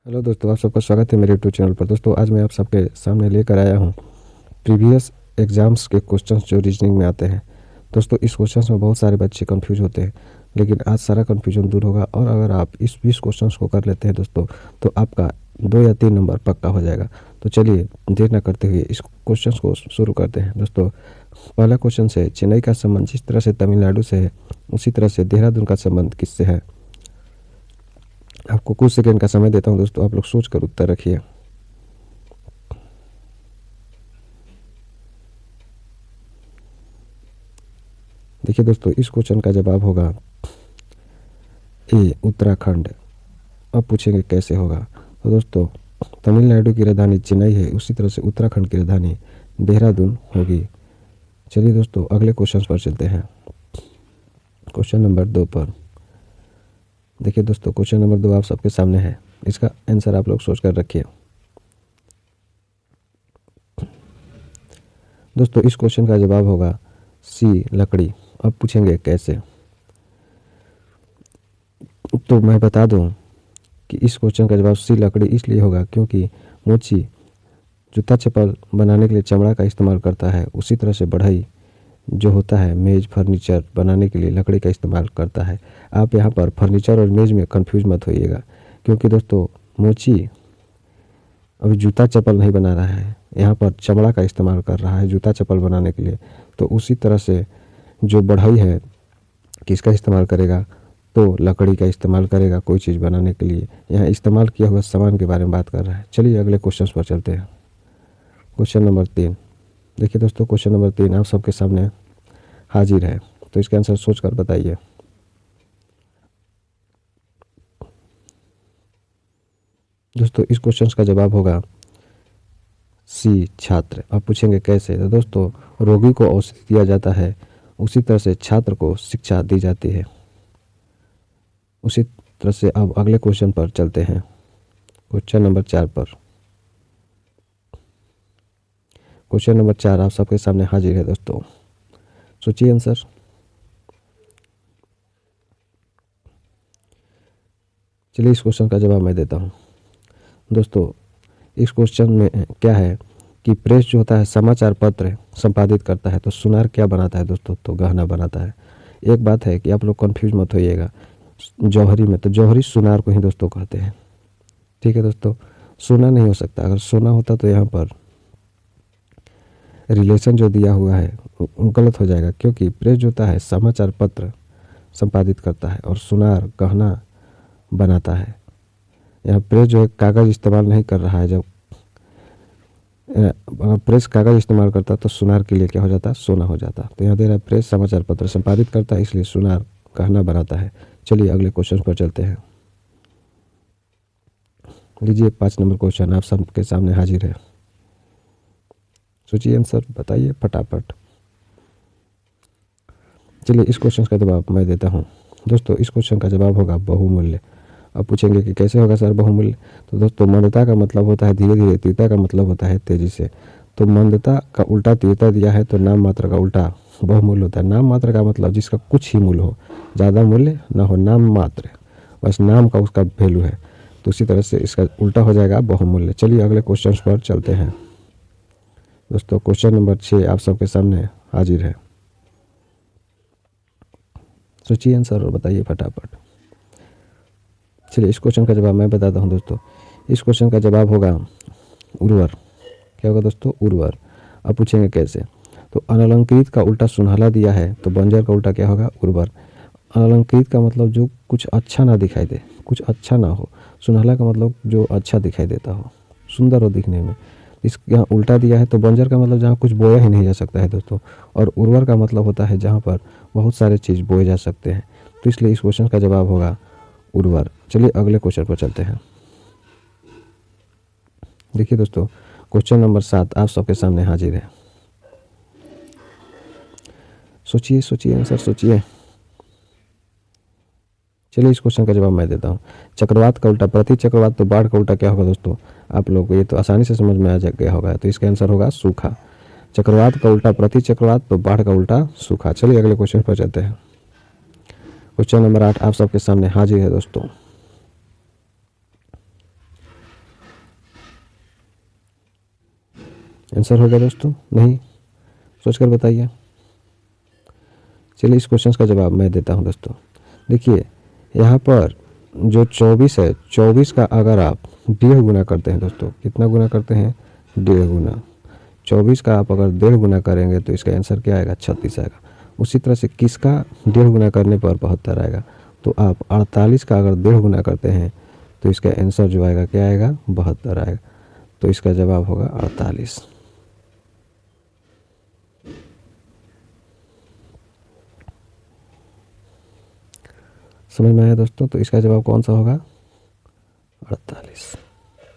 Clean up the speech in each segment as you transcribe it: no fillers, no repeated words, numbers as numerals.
Hello दोस्तों, आप सबका स्वागत है मेरे यूट्यूब चैनल पर। दोस्तों आज मैं आप सबके सामने लेकर आया हूँ प्रीवियस एग्ज़ाम्स के क्वेश्चंस जो रीजनिंग में आते हैं। दोस्तों इस क्वेश्चंस में बहुत सारे बच्चे कंफ्यूज होते हैं, लेकिन आज सारा कन्फ्यूजन दूर होगा। और अगर आप इस 20 क्वेश्चंस को कर लेते हैं दोस्तों, तो आपका 2 या 3 नंबर पक्का हो जाएगा। तो चलिए देर न करते हुए इस क्वेश्चन को शुरू करते हैं। दोस्तों पहला क्वेश्चन है, चेन्नई का संबंध जिस तरह से तमिलनाडु से है, उसी तरह से देहरादून का संबंध किससे है? आपको कुछ सेकंड का समय देता हूं दोस्तों, आप लोग सोच कर उत्तर रखिए। देखिए दोस्तों, इस क्वेश्चन का जवाब होगा ए, उत्तराखंड। अब पूछेंगे कैसे होगा। तो दोस्तों तमिलनाडु की राजधानी चेन्नई है, उसी तरह से उत्तराखंड की राजधानी देहरादून होगी। चलिए दोस्तों अगले क्वेश्चन पर चलते हैं, क्वेश्चन नंबर 2 पर। देखिए दोस्तों क्वेश्चन नंबर 2 आप सबके सामने है, इसका आंसर आप लोग सोच कर रखिए। दोस्तों इस क्वेश्चन का जवाब होगा सी, लकड़ी। अब पूछेंगे कैसे। तो मैं बता दूं कि इस क्वेश्चन का जवाब सी, लकड़ी इसलिए होगा क्योंकि मोची जूता चप्पल बनाने के लिए चमड़ा का इस्तेमाल करता है, उसी तरह से बढ़ई जो होता है मेज़ फर्नीचर बनाने के लिए लकड़ी का इस्तेमाल करता है। आप यहाँ पर फर्नीचर और मेज़ में कंफ्यूज मत होइएगा, क्योंकि दोस्तों मोची अभी जूता चप्पल नहीं बना रहा है, यहाँ पर चमड़ा का इस्तेमाल कर रहा है जूता चप्पल बनाने के लिए। तो उसी तरह से जो बढ़ई है किसका इस्तेमाल करेगा? तो लकड़ी का इस्तेमाल करेगा कोई चीज़ बनाने के लिए। यहाँ इस्तेमाल किया हुआ सामान के बारे में बात कर रहा है। चलिए अगले क्वेश्चन पर चलते हैं, क्वेश्चन नंबर 3। देखिए दोस्तों क्वेश्चन नंबर 3 आप सबके सामने हाजिर है, तो इसका आंसर सोच कर बताइए। दोस्तों इस क्वेश्चन का जवाब होगा सी, छात्र। अब पूछेंगे कैसे। तो दोस्तों रोगी को औषधि दिया जाता है, उसी तरह से छात्र को शिक्षा दी जाती है। उसी तरह से अब अगले क्वेश्चन पर चलते हैं, क्वेश्चन नंबर 4 पर। क्वेश्चन नंबर 4 आप सबके सामने हाजिर है दोस्तों, सोचिए आंसर। चलिए इस क्वेश्चन का जवाब मैं देता हूँ। दोस्तों इस क्वेश्चन में क्या है कि प्रेस जो होता है समाचार पत्र संपादित करता है, तो सुनार क्या बनाता है दोस्तों? तो गहना बनाता है। एक बात है कि आप लोग कंफ्यूज मत होइएगा, जौहरी में तो जौहरी सुनार को ही दोस्तों कहते हैं। ठीक है दोस्तों, सोना नहीं हो सकता। अगर सोना होता तो यहाँ पर रिलेशन जो दिया हुआ है वो गलत हो जाएगा, क्योंकि प्रेस जो होता है समाचार पत्र संपादित करता है और सुनार गहना बनाता है। यहाँ प्रेस जो है कागज़ इस्तेमाल नहीं कर रहा है। जब अगर प्रेस कागज़ इस्तेमाल करता तो सुनार के लिए क्या हो जाता? सोना हो जाता। तो यहाँ दे रहा है प्रेस समाचार पत्र संपादित करता है, इसलिए सुनार गहना बनाता है। चलिए अगले क्वेश्चन पर चलते हैं। लीजिए 5 नंबर क्वेश्चन आप सबके सामने हाजिर है, सोचिए आंसर बताइए फटाफट। चलिए इस क्वेश्चन का जवाब मैं देता हूँ। दोस्तों इस क्वेश्चन का जवाब होगा बहुमूल्य। अब पूछेंगे कि कैसे होगा सर बहुमूल्य। तो दोस्तों मंदता का मतलब होता है धीरे धीरे, तीव्रता का मतलब होता है तेजी से। तो मंदता का उल्टा तीव्रता दिया है, तो नाम मात्र का उल्टा बहुमूल्य होता है। नाम मात्र का मतलब जिसका कुछ ही मूल्य हो, ज़्यादा मूल्य ना हो, नाम मात्र, बस नाम का उसका वैल्यू है। तो उसी तरह से इसका उल्टा हो जाएगा बहुमूल्य। चलिए अगले क्वेश्चन पर चलते हैं। दोस्तों क्वेश्चन नंबर 6 आप सबके सामने हाजिर है, सोचिए आंसर और बताइए फटाफट। चलिए इस क्वेश्चन का जवाब मैं बताता हूँ दोस्तों। इस क्वेश्चन का जवाब होगा उर्वर। क्या होगा दोस्तों? उर्वर। अब पूछेंगे कैसे। तो अनलंकृत का उल्टा सुनहला दिया है, तो बंजर का उल्टा क्या होगा? उर्वर। अनलंकृत का मतलब जो कुछ अच्छा ना दिखाई दे, कुछ अच्छा ना हो। सुनहला का मतलब जो अच्छा दिखाई देता हो, सुंदर हो दिखने में। इस यहाँ उल्टा दिया है, तो बंजर का मतलब जहाँ कुछ बोया ही नहीं जा सकता है दोस्तों। और उर्वर का मतलब होता है जहाँ पर बहुत सारे चीज़ बोए जा सकते हैं। तो इसलिए इस क्वेश्चन का जवाब होगा उर्वर। चलिए अगले क्वेश्चन पर चलते हैं। देखिए दोस्तों क्वेश्चन नंबर 7 आप सबके सामने हाजिर है, सोचिए सोचिए आंसर सोचिए। चलिए इस क्वेश्चन का जवाब मैं देता हूँ। चक्रवात का उल्टा प्रति चक्रवात, तो बाढ़ का उल्टा क्या होगा दोस्तों? आप लोग को ये तो आसानी से समझ में आ गया होगा। तो इसका आंसर होगा सूखा। चक्रवात का उल्टा प्रति चक्रवात, तो बाढ़ का उल्टा सूखा। चलिए अगले क्वेश्चन पर चलते हैं। क्वेश्चन नंबर 8 आप सबके सामने हाजिर है दोस्तों, आंसर होगा दोस्तों? नहीं, सोच कर बताइए। चलिए इस क्वेश्चन का जवाब मैं देता हूँ दोस्तों। देखिए यहाँ पर जो 24 है, 24 का अगर आप 1.5 गुना करते हैं दोस्तों, कितना गुना करते हैं? 1.5 गुना। 24 का आप अगर 1.5 गुना करेंगे तो इसका आंसर क्या आएगा? 36 आएगा। उसी तरह से किसका 1.5 गुना करने पर 72 आएगा? तो आप 48 का अगर 1.5 गुना करते हैं तो इसका आंसर जो आएगा क्या आएगा? 72 आएगा। तो इसका जवाब होगा 48। समझ में आया दोस्तों? तो इसका जवाब कौन सा होगा? 48।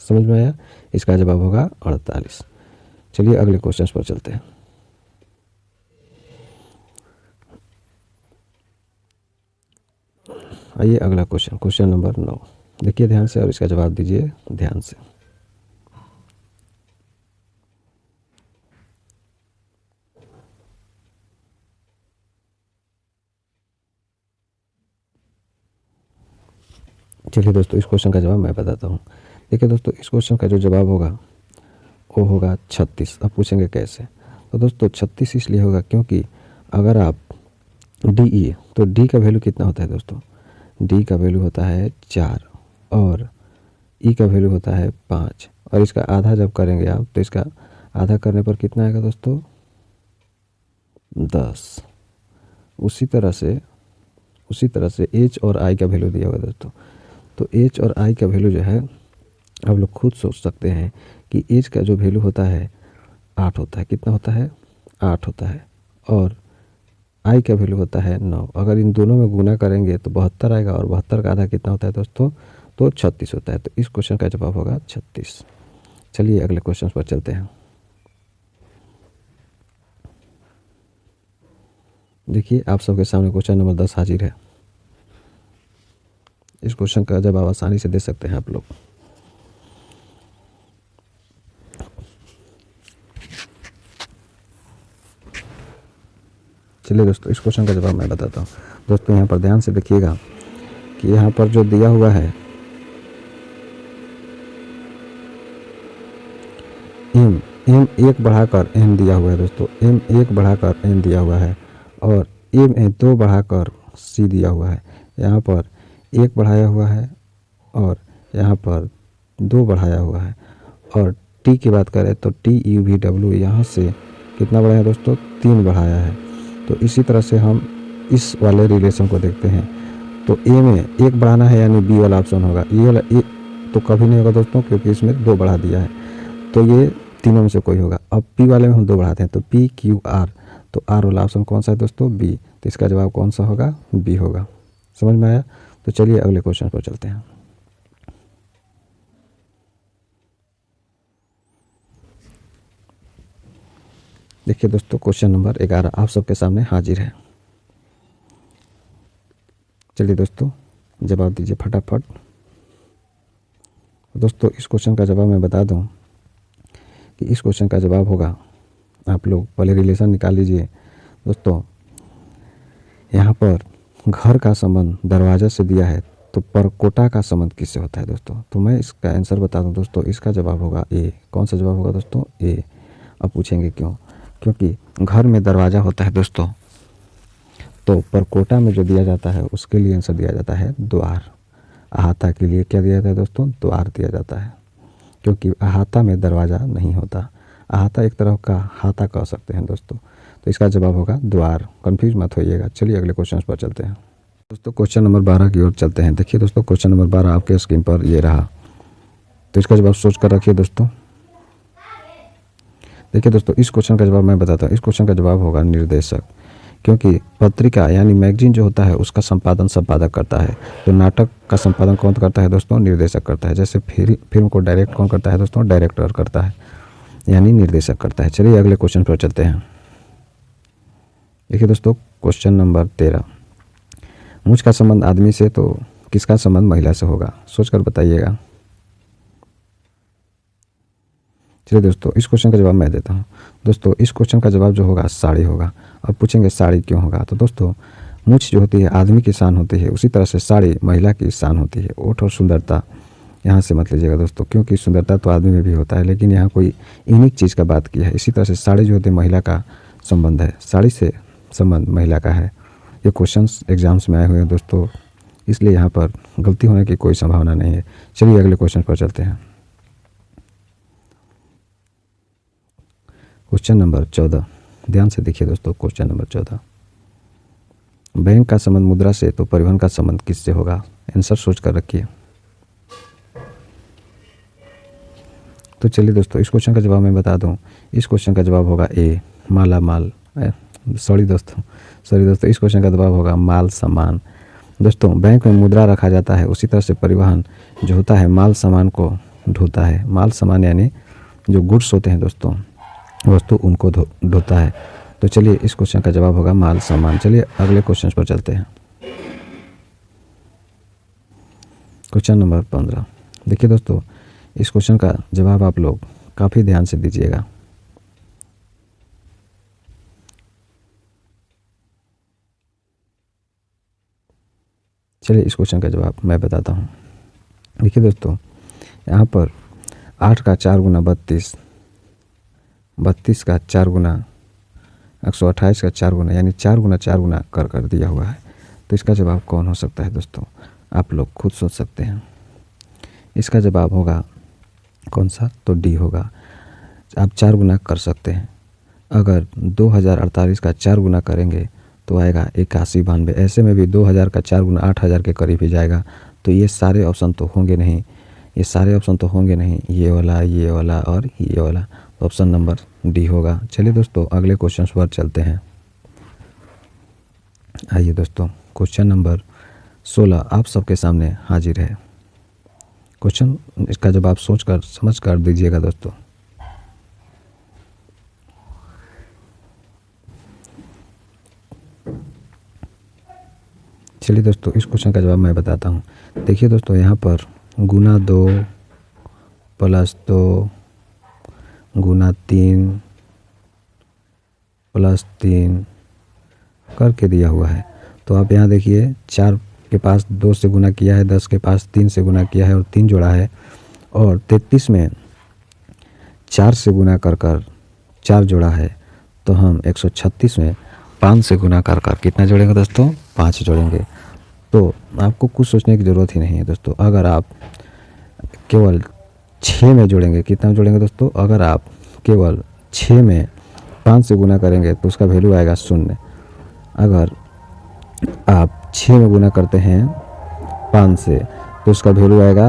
समझ में आया? इसका जवाब होगा 48। चलिए अगले क्वेश्चन पर चलते हैं। आइए अगला क्वेश्चन, क्वेश्चन नंबर 9। देखिए ध्यान से और इसका जवाब दीजिए ध्यान से। चलिए दोस्तों इस क्वेश्चन का जवाब मैं बताता हूँ। देखिए दोस्तों इस क्वेश्चन का जो जवाब होगा वो होगा 36। अब पूछेंगे कैसे? तो दोस्तों 36 इसलिए होगा क्योंकि अगर आप डी, तो डी का वैल्यू कितना होता है दोस्तों? डी का वैल्यू होता है 4 और ई का वैल्यू होता है 5, और इसका आधा जब करेंगे आप तो इसका आधा करने पर कितना आएगा दोस्तों? 10। उसी तरह से एच और आई का वैल्यू दिया होगा दोस्तों। तो एच और आई का वैल्यू जो है आप लोग खुद सोच सकते हैं कि एच का जो वैल्यू होता है 8 होता है। कितना होता है? 8 होता है। और आई का वैल्यू होता है 9। अगर इन दोनों में गुना करेंगे तो 72 आएगा, और 72 का आधा कितना होता है दोस्तों? तो 36 होता है। तो इस क्वेश्चन का जवाब होगा 36। चलिए अगले क्वेश्चन पर चलते हैं। देखिए आप सबके सामने क्वेश्चन नंबर 10 हाजिर है। इस क्वेश्चन का जवाब आसानी से दे सकते हैं आप लोग। चलिए दोस्तों इस क्वेश्चन का जवाब मैं बताता हूँ। दोस्तों यहाँ पर ध्यान से देखिएगा कि यहाँ पर जो दिया हुआ है एम 1 बढ़ाकर एन दिया हुआ है दोस्तों। एम 1 बढ़ाकर एन दिया हुआ है, और एम 2 बढ़ाकर सी दिया हुआ है। यहाँ पर 1 बढ़ाया हुआ है और यहाँ पर 2 बढ़ाया हुआ है। और टी की बात करें तो टी यू वी डब्ल्यू यहाँ से कितना बढ़ाया दोस्तों? 3 बढ़ाया है। तो इसी तरह से हम इस वाले रिलेशन को देखते हैं। तो ए में 1 बढ़ाना है यानी बी वाला ऑप्शन होगा। ये वाला ए तो कभी नहीं होगा दोस्तों, क्योंकि इसमें 2 बढ़ा दिया है। तो ये तीनों में से कोई होगा। अब पी वाले में हम 2 बढ़ाते हैं, तो पी क्यू आर, तो आर वाला ऑप्शन कौन सा है दोस्तों? बी। तो इसका जवाब कौन सा होगा? बी होगा। समझ में आया? तो चलिए अगले क्वेश्चन पर चलते हैं। देखिए दोस्तों क्वेश्चन नंबर 11 आप सबके सामने हाजिर है। चलिए दोस्तों जवाब दीजिए फटाफट। दोस्तों इस क्वेश्चन का जवाब मैं बता दूं कि इस क्वेश्चन का जवाब होगा, आप लोग पहले रिलेशन निकाल लीजिए दोस्तों। यहाँ पर घर का संबंध दरवाजा से दिया है, तो परकोटा का संबंध किससे होता है दोस्तों? तो मैं इसका आंसर बता दूं दोस्तों, इसका जवाब होगा ए। कौन सा जवाब होगा दोस्तों? ए। अब पूछेंगे क्यों? क्योंकि घर में दरवाज़ा होता है दोस्तों, तो परकोटा में जो दिया जाता है उसके लिए आंसर दिया जाता है द्वार। अहाता के लिए क्या दिया जाता है दोस्तों? द्वार दिया जाता है, क्योंकि अहाता में दरवाज़ा नहीं होता। अहाता एक तरह का हाथा कह सकते हैं दोस्तों। तो इसका जवाब होगा द्वार। कन्फ्यूज मत होइएगा। चलिए अगले क्वेश्चन पर चलते हैं दोस्तों। क्वेश्चन नंबर 12 की ओर चलते हैं। देखिए दोस्तों क्वेश्चन नंबर 12 आपके स्क्रीन पर ये रहा। तो इसका जवाब सोच कर रखिए दोस्तों। देखिए दोस्तों इस क्वेश्चन का जवाब मैं बताता हूँ। इस क्वेश्चन का जवाब होगा निर्देशक, क्योंकि पत्रिका यानी मैगजीन जो होता है उसका संपादन संपादक करता है। तो नाटक का संपादन कौन करता है दोस्तों? निर्देशक करता है। जैसे फिल्म को डायरेक्ट कौन करता है दोस्तों? डायरेक्टर करता है, यानी निर्देशक करता है। चलिए अगले क्वेश्चन पर चलते हैं। देखिए दोस्तों क्वेश्चन नंबर 13, मुझ का संबंध आदमी से तो किसका संबंध महिला से होगा? सोचकर बताइएगा। चलिए दोस्तों इस क्वेश्चन का जवाब मैं देता हूँ। दोस्तों इस क्वेश्चन का जवाब जो होगा साड़ी होगा। अब पूछेंगे साड़ी क्यों होगा? तो दोस्तों मूछ जो होती है आदमी की शान होती है, उसी तरह से साड़ी महिला की शान होती है। ओठ और सुंदरता यहाँ से मत लीजिएगा दोस्तों, क्योंकि सुंदरता तो आदमी में भी होता है, लेकिन यहाँ कोई यूनिक चीज़ का बात की है। इसी तरह से साड़ी जो होती है महिला का संबंध है, साड़ी से संबंध महिला का है। ये क्वेश्चंस एग्जाम्स में आए हुए हैं दोस्तों, इसलिए यहाँ पर गलती होने की कोई संभावना नहीं है। चलिए अगले क्वेश्चन पर चलते हैं। क्वेश्चन नंबर 14, ध्यान से देखिए दोस्तों। क्वेश्चन नंबर 14, बैंक का संबंध मुद्रा से तो परिवहन का संबंध किससे होगा? आंसर सोच कर रखिए। तो चलिए दोस्तों, इस क्वेश्चन का जवाब मैं बता दूं। इस क्वेश्चन का जवाब होगा ए, माला माल। सॉरी दोस्तों, इस क्वेश्चन का जवाब होगा माल सामान। दोस्तों, बैंक में मुद्रा रखा जाता है, उसी तरह से परिवहन जो होता है माल सामान को ढोता है। माल सामान यानी जो गुड्स होते हैं दोस्तों, वस्तु, उनको ढोता है। तो चलिए इस क्वेश्चन का जवाब होगा माल सामान। चलिए अगले क्वेश्चन पर चलते हैं। क्वेश्चन नंबर 15, देखिए दोस्तों, इस क्वेश्चन का जवाब आप लोग काफ़ी ध्यान से दीजिएगा। चलिए इस क्वेश्चन का जवाब मैं बताता हूँ। देखिए दोस्तों, यहाँ पर 8 का 4 गुना 32, 32 का 4 गुना 128 का 4 गुना, यानी 4 गुना 4 गुना कर दिया हुआ है। तो इसका जवाब कौन हो सकता है दोस्तों? आप लोग खुद सोच सकते हैं। इसका जवाब होगा कौन सा? तो डी होगा। आप 4 गुना कर सकते हैं। अगर 2048 का 4 गुना करेंगे तो आएगा 8192। ऐसे में भी 2000 का 4 गुना 8000 के करीब ही जाएगा। तो ये सारे ऑप्शन तो होंगे नहीं, ये वाला और ये वाला। तो ऑप्शन नंबर डी होगा। चलिए दोस्तों अगले क्वेश्चन पर चलते हैं। आइए दोस्तों, क्वेश्चन नंबर 16 आप सबके सामने हाजिर है। क्वेश्चन, इसका जवाब सोचकर समझ कर दीजिएगा दोस्तों। चलिए दोस्तों, इस क्वेश्चन का जवाब मैं बताता हूँ। देखिए दोस्तों, यहाँ पर गुना 2 प्लस 2 गुना 3 प्लस 3 करके दिया हुआ है। तो आप यहाँ देखिए, 4 के पास 2 से गुना किया है, 10 के पास 3 से गुना किया है और 3 जोड़ा है, और 33 में 4 से गुना कर 4 जोड़ा है। तो हम 136 में 5 से गुना कर कितना जोड़ेंगे दोस्तों? 5 जोड़ेंगे। तो आपको कुछ सोचने की ज़रूरत ही नहीं है दोस्तों। अगर आप केवल 6 में जोड़ेंगे, कितना जोड़ेंगे दोस्तों? अगर आप केवल 6 में 5 से गुना करेंगे तो उसका वैल्यू आएगा 0। अगर आप 6 में गुना करते हैं 5 से तो उसका वैल्यू आएगा,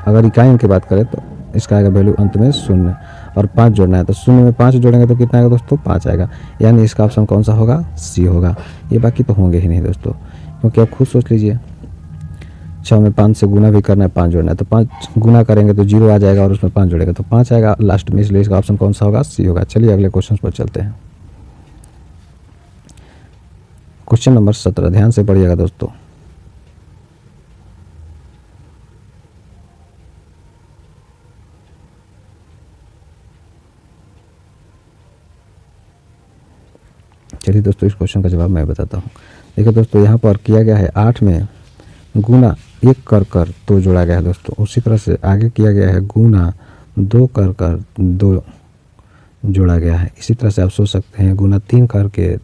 अगर इकाई की बात करें तो इसका आएगा वैल्यू अंत में 0। और 5 जोड़ना है तो 0 में 5 जोड़ेंगे तो कितना आएगा दोस्तों? 5 आएगा। यानी इसका ऑप्शन कौन सा होगा? सी होगा। ये बाकी तो होंगे ही नहीं दोस्तों, क्योंकि आप खुद सोच लीजिए, 6 में 5 से गुना भी करना है, 5 जोड़ना है, तो 5 गुना करेंगे तो 0 आ जाएगा और उसमें 5 जोड़ेगा तो 5 आएगा लास्ट में, इसलिए इसका ऑप्शन कौन सा होगा? सी होगा। चलिए अगले क्वेश्चन पर चलते हैं। क्वेश्चन नंबर 17, ध्यान से पढ़िएगा दोस्तों। चलिए दोस्तों, इस क्वेश्चन का जवाब मैं बताता हूँ। देखिए दोस्तों, यहाँ पर किया गया है 8 में गुना 1 कर 2 जोड़ा गया है दोस्तों। उसी तरह से आगे किया गया है गुना 2 कर 2 जोड़ा गया है। इसी तरह से आप सोच सकते हैं गुना 3 करके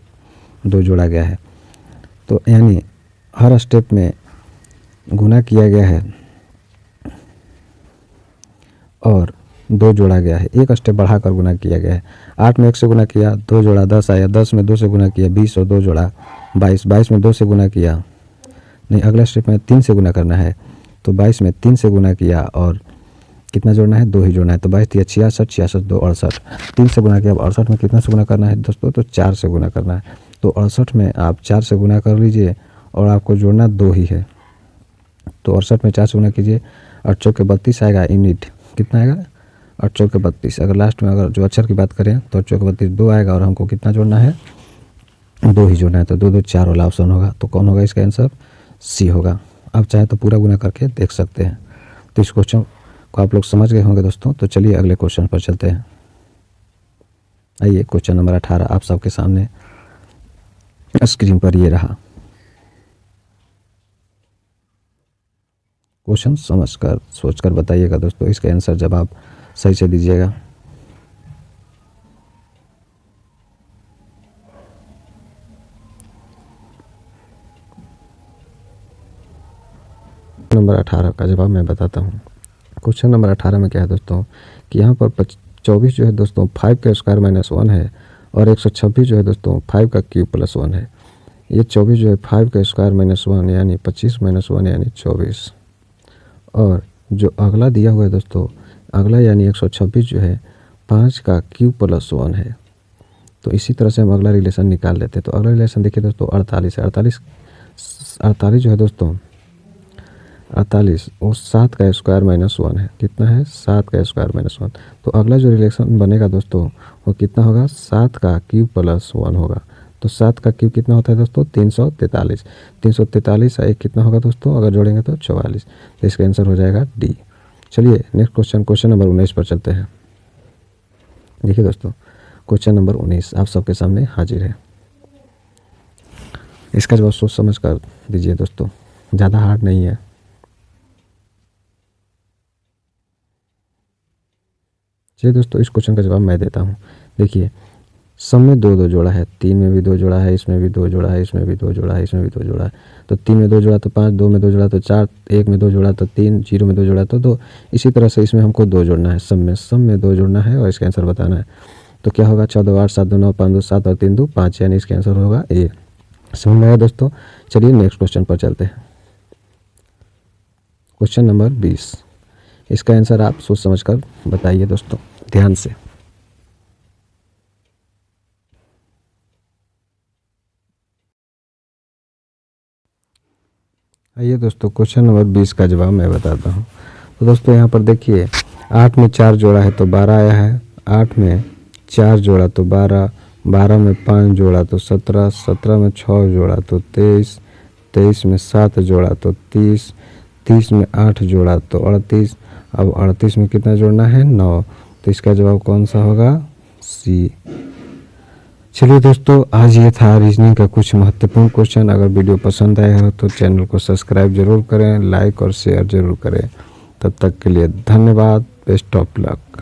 2 जोड़ा गया है। तो यानी हर स्टेप में गुना किया गया है और 2 जोड़ा गया है। एक स्टेप बढ़ाकर गुना किया गया है। 8 में 1 से गुना किया, 2 जोड़ा 10 आया। 10 में 2 से गुना किया 20 और 2 जोड़ा 22। 22 में 2 से गुना किया, नहीं अगला स्टेप में 3 से गुना करना है। तो 22 में 3 से गुना किया और कितना जोड़ना है? 2 ही जोड़ना है। तो 22 × 66, 66 2 68। 3 से गुना किया। अब 68 में कितना से गुना करना है दोस्तों? तो 4 से गुना करना है। तो 68 में आप 4 से गुना कर लीजिए और आपको जोड़ना 2 ही है। तो 68 में 4 से गुना कीजिए, 8 × 32 आएगा। यूनिट कितना आएगा? 8 × 32। अगर लास्ट में अगर जो अक्षर की बात करें तो 8 × 32 2 आएगा और हमको कितना जोड़ना है? 2 ही जोड़ना है। तो 2 2 4 वाला ऑप्शन होगा। तो कौन होगा इसका आंसर? सी होगा। आप चाहे तो पूरा गुना करके देख सकते हैं। तो इस क्वेश्चन को आप लोग समझ गए होंगे दोस्तों। तो चलिए अगले क्वेश्चन पर चलते हैं। आइए, क्वेश्चन नंबर 18 आप सबके सामने स्क्रीन पर ये रहा। क्वेश्चन समझकर सोचकर बताइएगा दोस्तों, इसका आंसर जवाब सही से दीजिएगा। नंबर 18 का जवाब मैं बताता हूँ। क्वेश्चन नंबर 18 में क्या है दोस्तों कि यहाँ पर 24 जो है दोस्तों 5 का स्क्वायर माइनस 1 है और 126 जो है दोस्तों 5 का क्यूब प्लस 1 है। ये 24 जो है 5 का स्क्वायर माइनस 1 यानी 25 माइनस 1 यानी 24, और जो अगला दिया हुआ है दोस्तों, अगला यानी 126 जो है 5 का क्यूब प्लस 1 है। तो इसी तरह से हम अगला रिलेशन निकाल लेते हैं। तो अगला रिलेशन देखिए दोस्तों 48 है। 48 जो है दोस्तों 48 वो 7 का स्क्वायर माइनस 1 है। कितना है? 7 का स्क्वायर माइनस 1। तो अगला जो रिलेशन बनेगा दोस्तों वो कितना होगा? 7 का क्यूब प्लस 1 होगा। तो 7 का क्यूब कितना होता है दोस्तों? 343। 343 एक कितना होगा दोस्तों अगर जोड़ेंगे तो 44। तो इसका आंसर हो जाएगा डी। चलिए नेक्स्ट क्वेश्चन, क्वेश्चन नंबर 19 पर चलते हैं। देखिए दोस्तों क्वेश्चन नंबर 19 आप सबके सामने हाजिर है। इसका जवाब सोच समझ कर दीजिए दोस्तों, ज़्यादा हार्ड नहीं है। चलिए दोस्तों इस क्वेश्चन का जवाब मैं देता हूँ। देखिए सब में 2 जोड़ा है, 3 में भी 2 जोड़ा है, इसमें भी 2 जोड़ा है, इसमें भी 2 जोड़ा है, इसमें भी 2 जोड़ा है। तो 3 में 2 जोड़ा तो 5, 2 में 2 जोड़ा तो 4, 1 में 2 जोड़ा तो 3, 0 में 2 जोड़ा तो 2। इसी तरह से इसमें हमको 2 जोड़ना है, सब में 2 जोड़ना है और इसका आंसर बताना है। तो क्या होगा? 14, 8, 7, 2, 9, 5, 2, 7 और 3, 2, 5 यानी इसका आंसर होगा ए। समझ में आया दोस्तों? चलिए नेक्स्ट क्वेश्चन पर चलते हैं। क्वेश्चन नंबर 20, इसका आंसर आप सोच समझ कर बताइए दोस्तों ध्यान से। आइए दोस्तों क्वेश्चन नंबर 20 का जवाब मैं बताता हूँ। तो दोस्तों यहाँ पर देखिए 8 में 4 जोड़ा है तो 12 आया है, 8 में 4 जोड़ा तो 12, 12 में 5 जोड़ा तो 17, 17 में 6 जोड़ा तो 23, 23 में 7 जोड़ा तो 30, 30 में 8 जोड़ा तो 38। अब 38 में कितना जोड़ना है? 9। तो इसका जवाब कौन सा होगा? सी। चलिए दोस्तों आज ये था रीजनिंग का कुछ महत्वपूर्ण क्वेश्चन। अगर वीडियो पसंद आया हो तो चैनल को सब्सक्राइब जरूर करें, लाइक और शेयर जरूर करें। तब तक के लिए धन्यवाद। Best of luck.